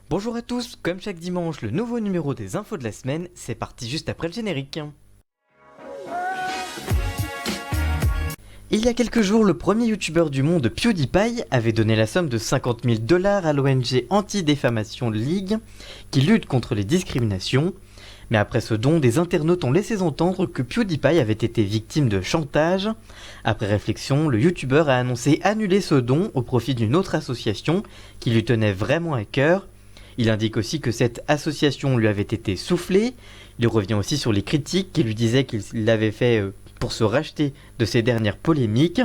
Bonjour à tous, comme chaque dimanche, le nouveau numéro des infos de la semaine, c'est parti juste après le générique. Il y a quelques jours, le premier youtubeur du monde, PewDiePie, avait donné la somme de 50 000 $ à l'ONG Anti-Défamation League, qui lutte contre les discriminations. Mais après ce don, des internautes ont laissé entendre que PewDiePie avait été victime de chantage. Après réflexion, le youtubeur a annoncé annuler ce don au profit d'une autre association qui lui tenait vraiment à cœur. Il indique aussi que cette association lui avait été soufflée. Il revient aussi sur les critiques qui lui disaient qu'il l'avait fait pour se racheter de ces dernières polémiques.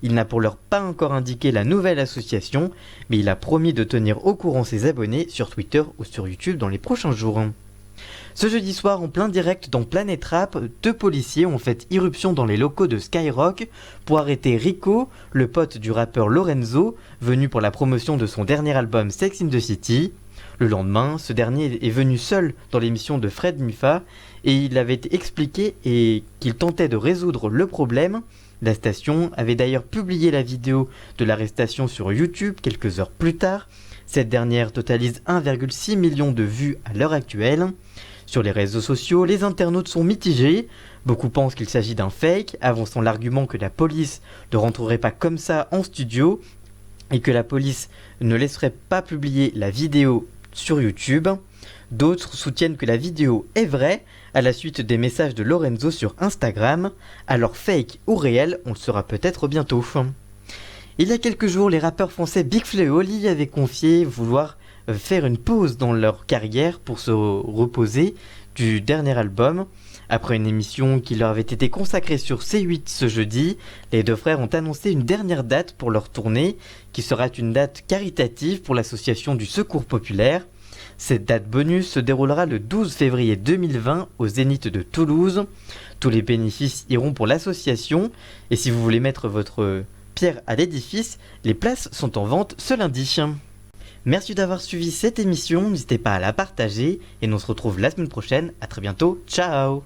Il n'a pour l'heure pas encore indiqué la nouvelle association, mais il a promis de tenir au courant ses abonnés sur Twitter ou sur YouTube dans les prochains jours. Ce jeudi soir, en plein direct dans Planet Rap, 2 policiers ont fait irruption dans les locaux de Skyrock pour arrêter Rico, le pote du rappeur Lorenzo, venu pour la promotion de son dernier album Sex in the City. Le lendemain, ce dernier est venu seul dans l'émission de Fred Mufa et il avait expliqué qu'il tentait de résoudre le problème. La station avait d'ailleurs publié la vidéo de l'arrestation sur YouTube quelques heures plus tard. Cette dernière totalise 1,6 million de vues à l'heure actuelle. Sur les réseaux sociaux, les internautes sont mitigés. Beaucoup pensent qu'il s'agit d'un fake, avançant l'argument que la police ne rentrerait pas comme ça en studio et que la police ne laisserait pas publier la vidéo sur YouTube. D'autres soutiennent que la vidéo est vraie à la suite des messages de Lorenzo sur Instagram. Alors fake ou réel, on le saura peut-être bientôt. Il y a quelques jours, les rappeurs français Big Flo et Oli avaient confié vouloir faire une pause dans leur carrière pour se reposer du dernier album. Après une émission qui leur avait été consacrée sur C8 ce jeudi, les deux frères ont annoncé une dernière date pour leur tournée, qui sera une date caritative pour l'association du Secours Populaire. Cette date bonus se déroulera le 12 février 2020 au Zénith de Toulouse. Tous les bénéfices iront pour l'association, et si vous voulez mettre votre pierre à l'édifice, les places sont en vente ce lundi. Merci d'avoir suivi cette émission, n'hésitez pas à la partager, et on se retrouve la semaine prochaine, à très bientôt, ciao!